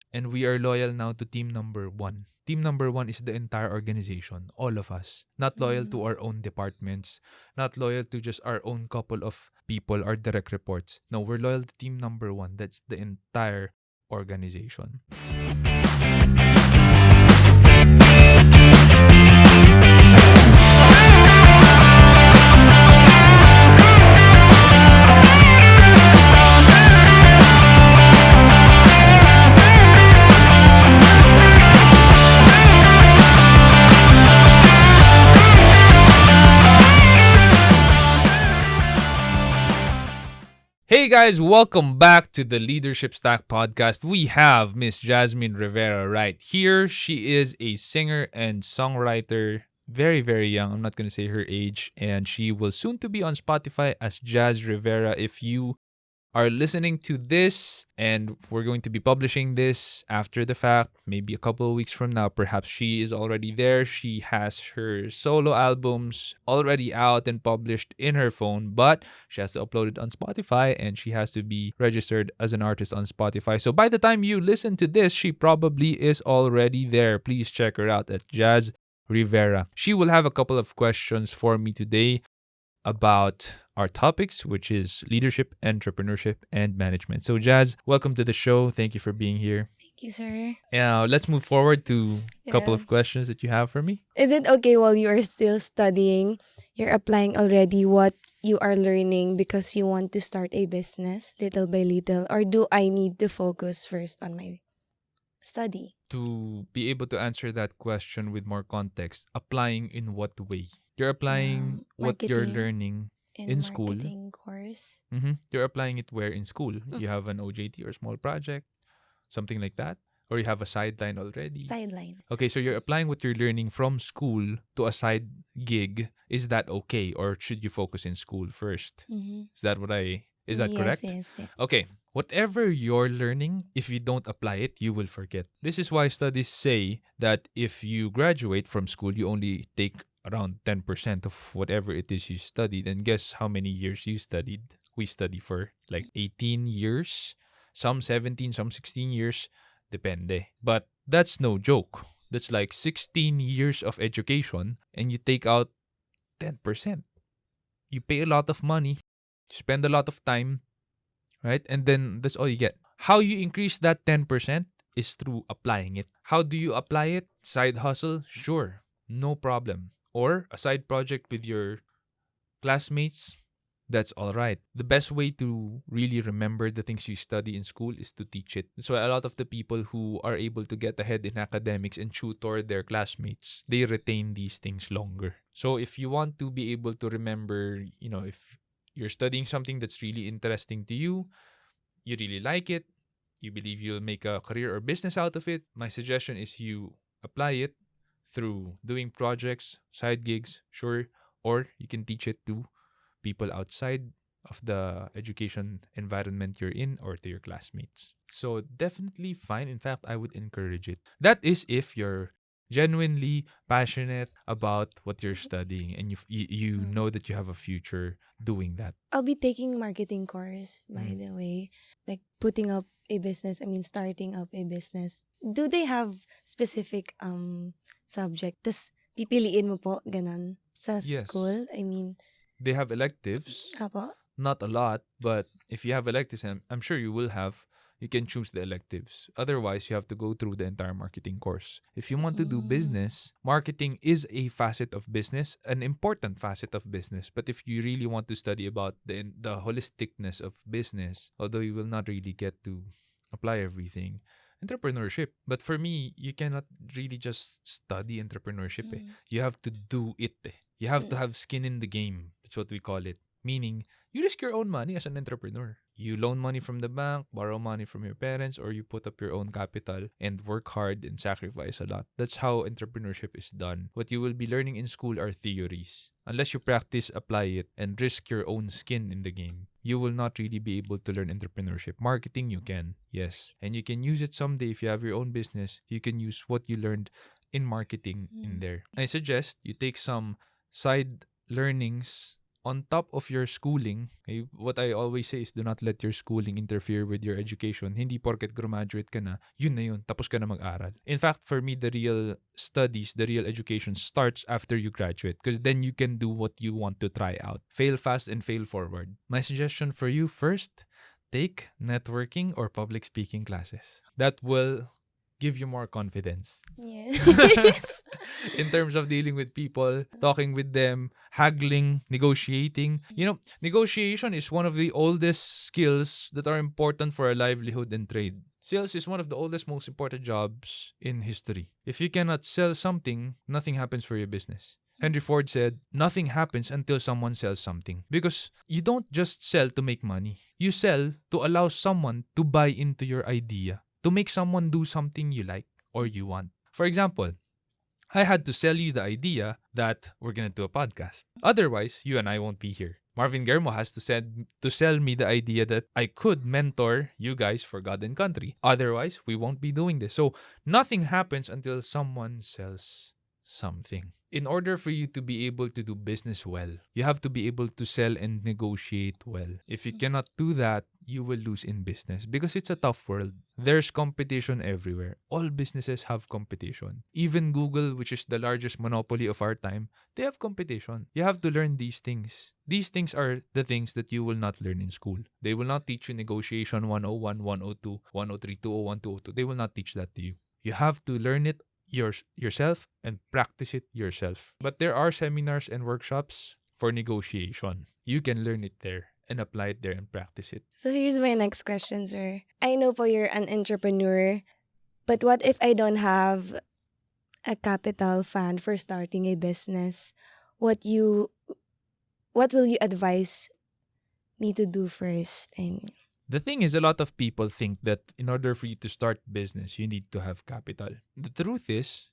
And we are loyal now to team number one. Team number one is the entire organization, all of us. Not loyal to our own departments, not loyal to just our own couple of people, our direct reports. No, we're loyal to team number one. That's the entire organization. Hey guys, welcome back to the Leadership Stack podcast. We have Miss Jazmine Rivera right here. She is a singer and songwriter, very, very young. I'm not going to say her age. And she will soon to be on Spotify as Jazz Rivera. If you are listening to this, and we're going to be publishing this after the fact, maybe a couple of weeks from now. Perhaps she is already there. She has her solo albums already out and published in her phone, but she has to upload it on Spotify and she has to be registered as an artist on Spotify. So by the time you listen to this, she probably is already there. Please check her out at Jazz Rivera. She will have a couple of questions for me today about our topics, which is leadership, entrepreneurship, and management. So, Jazz, welcome to the show. Thank you for being here. Thank you, sir. Now, let's move forward to a couple Yeah. of questions that you have for me. Is it okay while you are still studying, you're applying already what you are learning because you want to start a business little by little? Or do I need to focus first on my study? To be able to answer that question with more context, applying in what way? You're applying what you're Marketing learning in school. marketing course. You're applying it where in school? You have an OJT or small project, something like that? Or you have a sideline already? Sidelines. Okay, so you're applying what you're learning from school to a side gig. Is that okay? Or should you focus in school first? Is that correct? Yes, yes. Okay, whatever you're learning, if you don't apply it, you will forget. This is why studies say that if you graduate from school, you only take around 10% of whatever it is you studied. And guess how many years you studied? We study for like 18 years, some 17, some 16 years, depende. But that's no joke. That's like 16 years of education and you take out 10%. You pay a lot of money, spend a lot of time, right? And then that's all you get. How you increase that 10% is through applying it. How do you apply it? Side hustle? Sure, no problem. Or a side project with your classmates? That's all right. The best way to really remember the things you study in school is to teach it. That's why a lot of the people who are able to get ahead in academics and tutor their classmates, they retain these things longer. So if you want to be able to remember, if you're studying something that's really interesting to you, you really like it, you believe you'll make a career or business out of it, my suggestion is you apply it through doing projects, side gigs, sure, or you can teach it to people outside of the education environment you're in or to your classmates. So definitely fine. In fact, I would encourage it. That is if you're genuinely passionate about what you're studying and you know that you have a future doing that. I'll be taking marketing course, by the way. Like starting up a business. Do they have specific subject? Tas pipiliin mo po, ganon, sa Yes. school? They have electives. Apo? Not a lot, but if you have electives, and I'm sure you will have, you can choose the electives. Otherwise, you have to go through the entire marketing course. If you want to do business, marketing is a facet of business, an important facet of business. But if you really want to study about the holisticness of business, although you will not really get to apply everything, entrepreneurship. But for me, you cannot really just study entrepreneurship. You have to do it. You have to have skin in the game. That's what we call it. Meaning, you risk your own money as an entrepreneur. You loan money from the bank, borrow money from your parents, or you put up your own capital and work hard and sacrifice a lot. That's how entrepreneurship is done. What you will be learning in school are theories. Unless you practice, apply it, and risk your own skin in the game, you will not really be able to learn entrepreneurship. Marketing, you can, yes. And you can use it someday if you have your own business. You can use what you learned in marketing in there. I suggest you take some side learnings on top of your schooling, what I always say is do not let your schooling interfere with your education. Hindi porket graduate ka na yun, tapos ka na mag-aral. In fact, for me, the real studies, the real education starts after you graduate because then you can do what you want to try out. Fail fast and fail forward. My suggestion for you first, take networking or public speaking classes. That will give you more confidence. Yes. In terms of dealing with people, talking with them, haggling, negotiating. Negotiation is one of the oldest skills that are important for a livelihood and trade. Sales is one of the oldest, most important jobs in history. If you cannot sell something, nothing happens for your business. Henry Ford said, nothing happens until someone sells something. Because you don't just sell to make money. You sell to allow someone to buy into your idea, to make someone do something you like or you want. For example, I had to sell you the idea that we're going to do a podcast. Otherwise, you and I won't be here. Marvin Germo has to sell me the idea that I could mentor you guys for God and country. Otherwise, we won't be doing this. So, nothing happens until someone sells something. In order for you to be able to do business well, you have to be able to sell and negotiate well. If you cannot do that, you will lose in business because it's a tough world. There's competition everywhere. All businesses have competition. Even Google, which is the largest monopoly of our time, they have competition. You have to learn these things. These things are the things that you will not learn in school. They will not teach you negotiation 101, 102, 103, 201, 202. They will not teach that to you. You have to learn it yourself and practice it yourself. But there are seminars and workshops for negotiation. You can learn it there and apply it there and practice it. So here's my next question, sir. I know po you're an entrepreneur, but what if I don't have a capital fund for starting a business? What will you advise me to do first? The thing is, a lot of people think that in order for you to start business, you need to have capital. The truth is,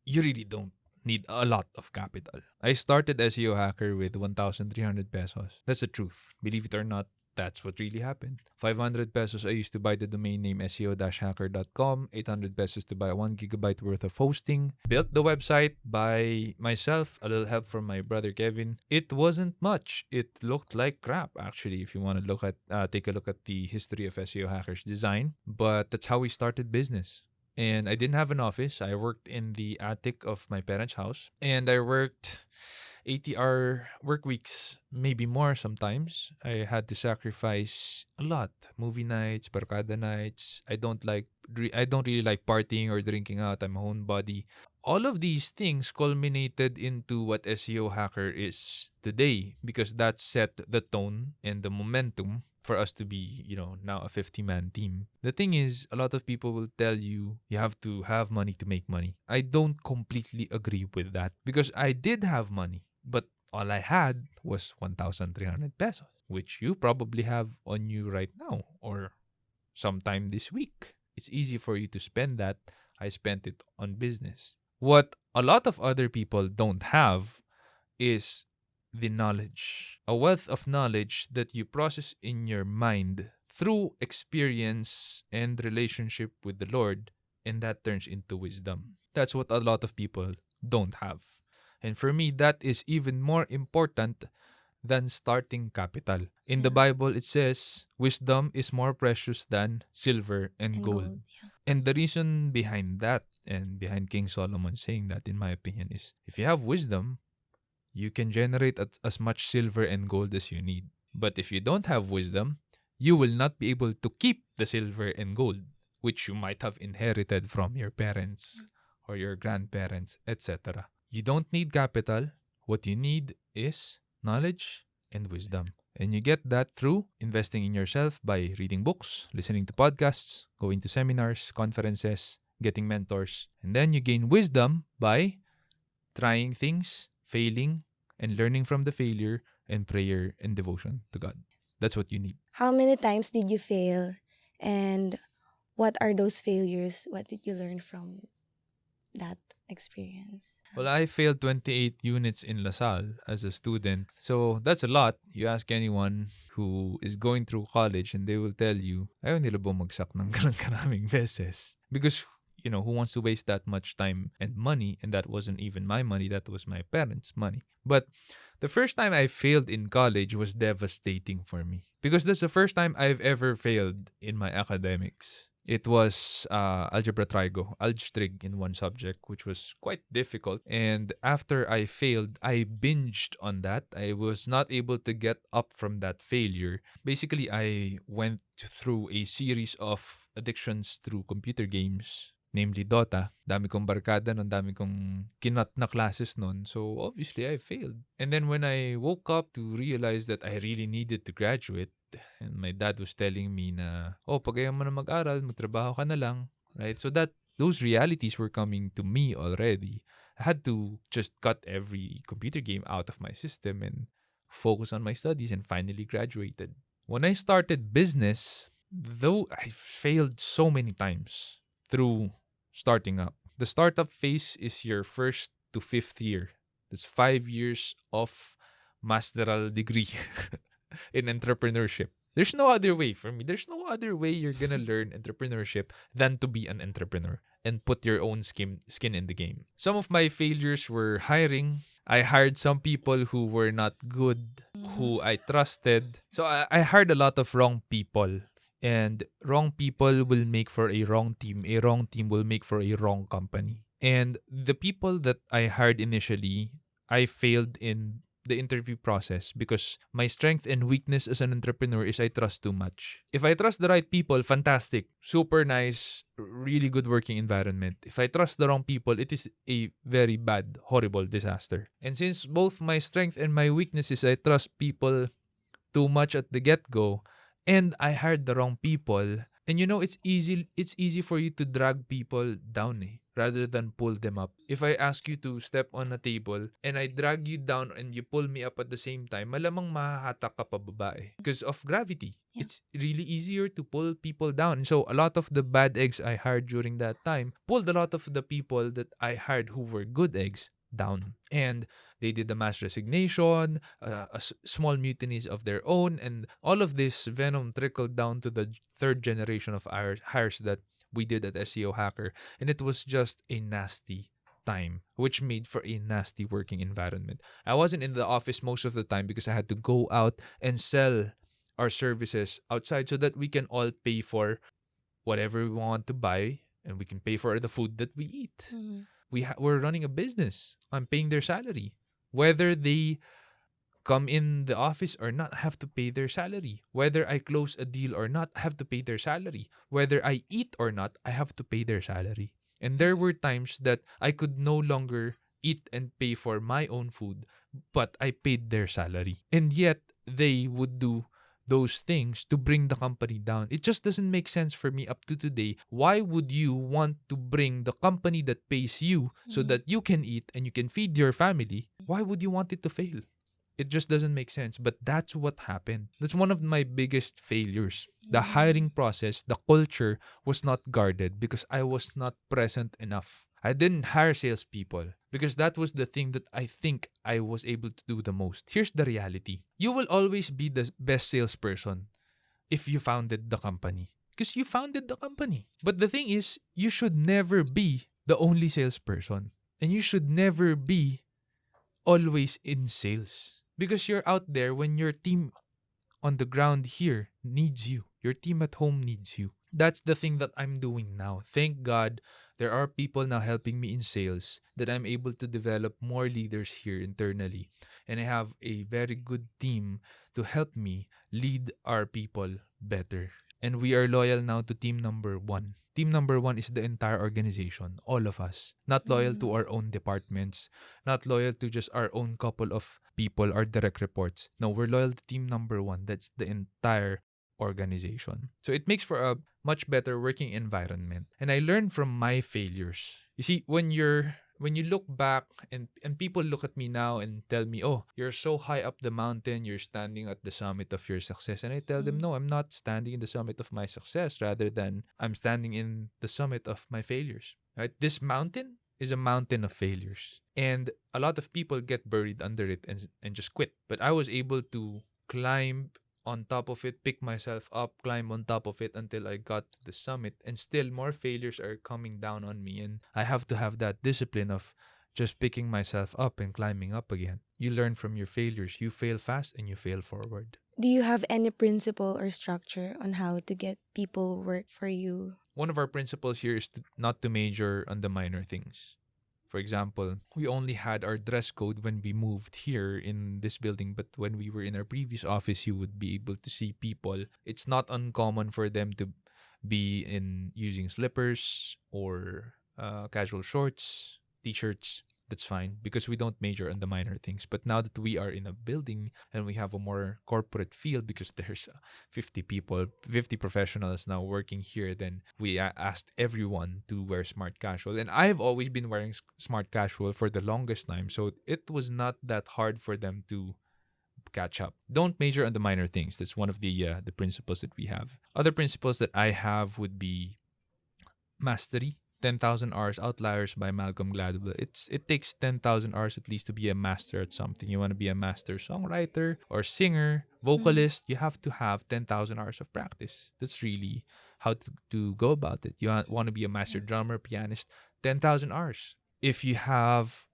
you really don't need a lot of capital. I started SEO Hacker with 1,300 pesos. That's the truth. Believe it or not, that's what really happened. 500 pesos I used to buy the domain name SEO-hacker.com, 800 pesos to buy 1 gigabyte worth of hosting. Built the website by myself, a little help from my brother Kevin. It wasn't much. It looked like crap, actually, if you want to take a look at the history of SEO Hacker's design. But that's how we started business. And I didn't have an office. I worked in the attic of my parents' house. And I worked 80-hour work weeks, maybe more sometimes. I had to sacrifice a lot. Movie nights, barkada nights. I don't really like partying or drinking out. I'm a homebody. All of these things culminated into what SEO Hacker is today because that set the tone and the momentum for us to be, now a 50-man team. The thing is, a lot of people will tell you have to have money to make money. I don't completely agree with that because I did have money, but all I had was 1,300 pesos, which you probably have on you right now or sometime this week. It's easy for you to spend that. I spent it on business. What a lot of other people don't have is the knowledge, a wealth of knowledge that you process in your mind through experience and relationship with the Lord, and that turns into wisdom. That's what a lot of people don't have. And for me, that is even more important than starting capital. In the Bible, it says, wisdom is more precious than silver and gold. And the reason behind that, and behind King Solomon saying that, in my opinion, is if you have wisdom, you can generate as much silver and gold as you need. But if you don't have wisdom, you will not be able to keep the silver and gold, which you might have inherited from your parents or your grandparents, etc. You don't need capital. What you need is knowledge and wisdom. And you get that through investing in yourself by reading books, listening to podcasts, going to seminars, conferences, getting mentors. And then you gain wisdom by trying things, failing, and learning from the failure, and prayer and devotion to God. That's what you need. How many times did you fail? And what are those failures? What did you learn from that experience? Well, I failed 28 units in LaSalle as a student. So that's a lot. You ask anyone who is going through college and they will tell you, ayaw nila bumagsak ng ganun karaming beses. Because who wants to waste that much time and money? And that wasn't even my money, that was my parents' money. But the first time I failed in college was devastating for me because that's the first time I've ever failed in my academics. It was algebra trigo, algstrig in one subject, which was quite difficult. And after I failed, I binged on that. I was not able to get up from that failure. Basically, I went through a series of addictions through computer games, namely Dota. Dami kong barkada nun, dami kong kinat na classes nun. So obviously, I failed. And then when I woke up to realize that I really needed to graduate, and my dad was telling me na, oh, pag ayaw mo na mag-aral, magtrabaho ka na lang. Right? So that those realities were coming to me already. I had to just cut every computer game out of my system and focus on my studies and finally graduated. When I started business, though I failed so many times through starting up. The startup phase is your first to fifth year. That's 5 years of masteral degree in entrepreneurship. There's no other way for me. There's no other way you're gonna learn entrepreneurship than to be an entrepreneur and put your own skin in the game. Some of my failures were hiring. I hired some people who were not good, who I trusted. So I hired a lot of wrong people. And wrong people will make for a wrong team. A wrong team will make for a wrong company. And the people that I hired initially, I failed in the interview process because my strength and weakness as an entrepreneur is I trust too much. If I trust the right people, fantastic, super nice, really good working environment. If I trust the wrong people, it is a very bad, horrible disaster. And since both my strength and my weakness is I trust people too much at the get-go, and I hired the wrong people. And it's easy for you to drag people down rather than pull them up. If I ask you to step on a table and I drag you down and you pull me up at the same time, malamang mahahatak ka pababa because of gravity. Yeah. It's really easier to pull people down. So a lot of the bad eggs I hired during that time pulled a lot of the people that I hired who were good eggs down. And they did the mass resignation, small mutinies of their own, and all of this venom trickled down to the third generation of hires that we did at SEO Hacker. And it was just a nasty time, which made for a nasty working environment. I wasn't in the office most of the time because I had to go out and sell our services outside so that we can all pay for whatever we want to buy and we can pay for the food that we eat. Mhm. We're running a business. I'm paying their salary. Whether they come in the office or not, have to pay their salary. Whether I close a deal or not, I have to pay their salary. Whether I eat or not, I have to pay their salary. And there were times that I could no longer eat and pay for my own food, but I paid their salary. And yet, they would do those things to bring the company down. It just doesn't make sense for me up to today. Why would you want to bring the company that pays you so that you can eat and you can feed your family? Why would you want it to fail? It just doesn't make sense. But that's what happened. That's one of my biggest failures. The hiring process, the culture was not guarded because I was not present enough. I didn't hire salespeople because that was the thing that I think I was able to do the most. Here's the reality. You will always be the best salesperson if you founded the company because you founded the company. But the thing is, you should never be the only salesperson and you should never be always in sales because you're out there when your team on the ground here needs you. Your team at home needs you. That's the thing that I'm doing now. Thank God there are people now helping me in sales that I'm able to develop more leaders here internally. And I have a very good team to help me lead our people better. And we are loyal now to team number one. Team number one is the entire organization, all of us. Not loyal to our own departments, not loyal to just our own couple of people, our direct reports. No, we're loyal to team number one. That's the entire organization. So it makes for a much better working environment. And I learned from my failures. You see, when you look back and people look at me now and tell me, oh, you're so high up the mountain, you're standing at the summit of your success. And I tell them, no, I'm not standing in the summit of my success, rather than I'm standing in the summit of my failures. Right? This mountain is a mountain of failures. And a lot of people get buried under it and just quit. But I was able to climb on top of it, pick myself up, climb on top of it until I got to the summit. And still, more failures are coming down on me. And I have to have that discipline of just picking myself up and climbing up again. You learn from your failures. You fail fast and you fail forward. Do you have any principle or structure on how to get people work for you? One of our principles here is not to major on the minor things. For example, we only had our dress code when we moved here in this building, but when we were in our previous office, you would be able to see people. It's not uncommon for them to be in using slippers or casual shorts, t-shirts. That's fine because we don't major on the minor things. But now that we are in a building and we have a more corporate feel because there's 50 people, 50 professionals now working here, then we asked everyone to wear smart casual. And I've always been wearing smart casual for the longest time. So it was not that hard for them to catch up. Don't major on the minor things. That's one of the principles that we have. Other principles that I have would be mastery. 10,000 Hours Outliers by Malcolm Gladwell. It takes 10,000 hours at least to be a master at something. You want to be a master songwriter or singer, vocalist, you have to have 10,000 hours of practice. That's really how to go about it. You want to be a master drummer, pianist, 10,000 hours. If you have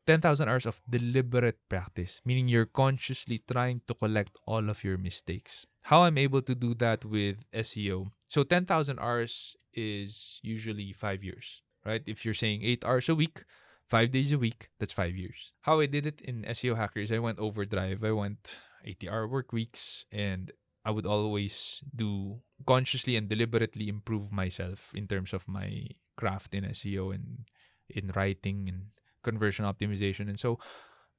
10,000 hours of deliberate practice, meaning you're consciously trying to collect all of your mistakes. How I'm able to do that with SEO. So 10,000 hours is usually 5 years, right? If you're saying 8 hours a week, 5 days a week, that's 5 years. How I did it in SEO Hackers, I went overdrive. I went 80-hour work weeks, and I would always do consciously and deliberately improve myself in terms of my craft in SEO and in writing and conversion optimization. And so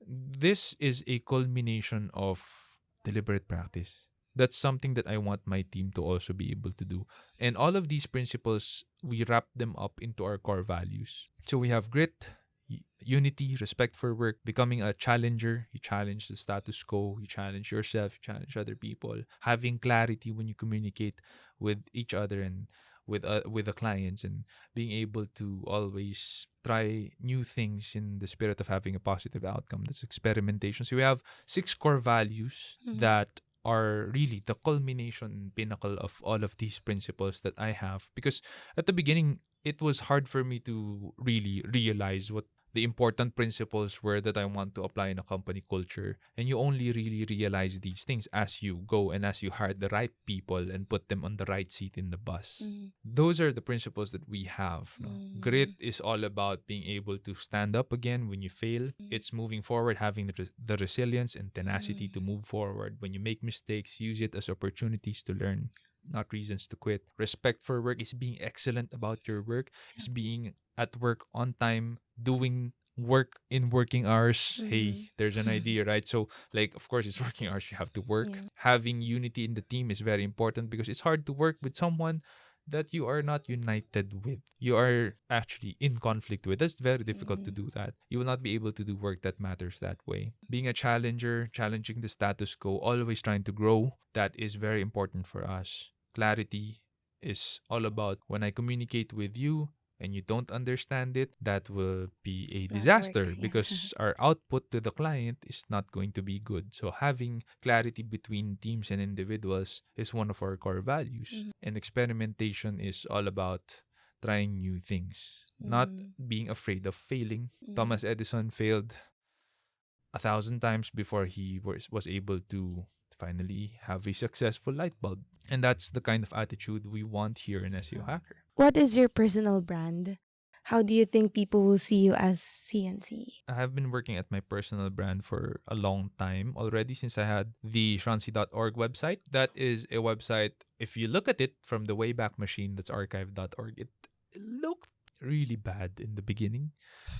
this is a culmination of deliberate practice. That's something that I want my team to also be able to do. And all of these principles, we wrap them up into our core values. So we have grit, unity, respect for work, becoming a challenger. You challenge the status quo, you challenge yourself, you challenge other people, having clarity when you communicate with each other and with the clients, and being able to always try new things in the spirit of having a positive outcome. That's experimentation. So we have 6 core values that are really the culmination and pinnacle of all of these principles that I have. Because at the beginning, it was hard for me to really realize what the important principles were that I want to apply in a company culture. And you only really realize these things as you go and as you hire the right people and put them on the right seat in the bus. Those are the principles that we have. No? Grit is all about being able to stand up again when you fail. It's moving forward, having the resilience and tenacity to move forward. When you make mistakes, use it as opportunities to learn, not reasons to quit. Respect for work is being excellent about your work, is being at work on time, doing work in working hours. Hey, there's an idea, right? So, like, of course, it's working hours. You have to work. Having unity in the team is very important because it's hard to work with someone that you are not united with. You are actually in conflict with. That's very difficult to do that. You will not be able to do work that matters that way. Being a challenger, challenging the status quo, always trying to grow, that is very important for us. Clarity is all about when I communicate with you and you don't understand it, that will be a disaster because our output to the client is not going to be good. So having clarity between teams and individuals is one of our core values. And experimentation is all about trying new things, not being afraid of failing. Thomas Edison failed 1,000 times before he was able to finally have a successful light bulb. And that's the kind of attitude we want here in SEO Hacker. What is your personal brand? How do you think people will see you as CNC? I have been working at my personal brand for a long time already, since I had the shronsi.org website. That is a website, if you look at it from the Wayback Machine, that's archive.org, it looked really bad in the beginning.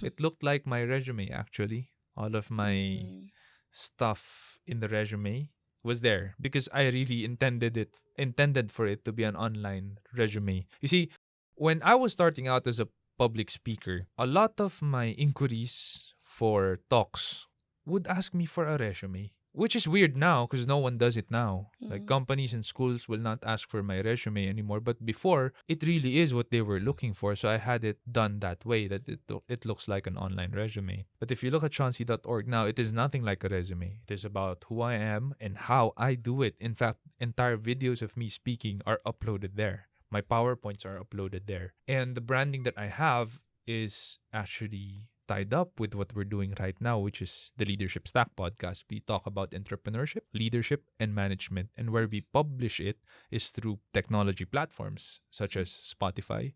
It looked like my resume, actually. All of my stuff in the resume was there because I really intended for it to be an online resume. You see, when I was starting out as a public speaker, a lot of my inquiries for talks would ask me for a resume. which is weird now because no one does it now. Like Mm. companies and schools will not ask for my resume anymore. But before, it really is what they were looking for. So I had it done that way that it looks like an online resume. But if you look at chauncey.org now, it is nothing like a resume. It is about who I am and how I do it. In fact, entire videos of me speaking are uploaded there. My PowerPoints are uploaded there. And the branding that I have is actually tied up with what we're doing right now, which is the Leadership Stack podcast. We talk about entrepreneurship, leadership, and management. And where we publish it is through technology platforms such as Spotify,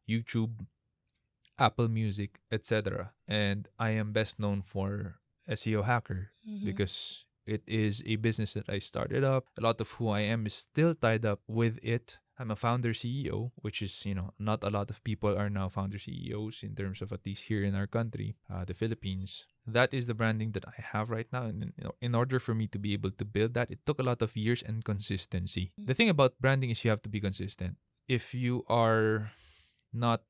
YouTube, Apple Music, etc. And I am best known for SEO Hacker Mhm. because it is a business that I started up. A lot of who I am is still tied up with it. I'm a founder CEO, which is, not a lot of people are now founder CEOs in terms of at least here in our country, the Philippines. That is the branding that I have right now. And in order for me to be able to build that, it took a lot of years and consistency. The thing about branding is you have to be consistent. If you are not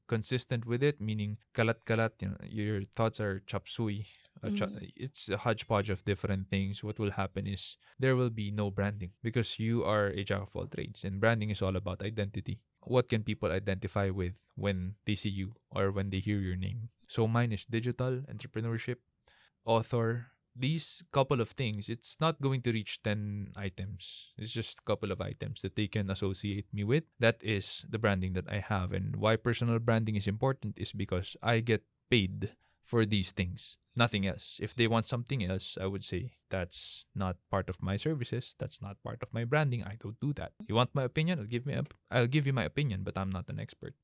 consistent with it, meaning kalat-kalat, your thoughts are chop suey. Mhm. It's a hodgepodge of different things. What will happen is there will be no branding because you are a jack of all trades, and branding is all about identity. What can people identify with when they see you or when they hear your name? So mine is digital, entrepreneurship, author, these couple of things, it's not going to reach 10 items. It's just a couple of items that they can associate me with. That is the branding that I have. And why personal branding is important is because I get paid for these things. Nothing else. If they want something else, I would say that's not part of my services. That's not part of my branding. I don't do that. You want my opinion? I'll give you my opinion, but I'm not an expert.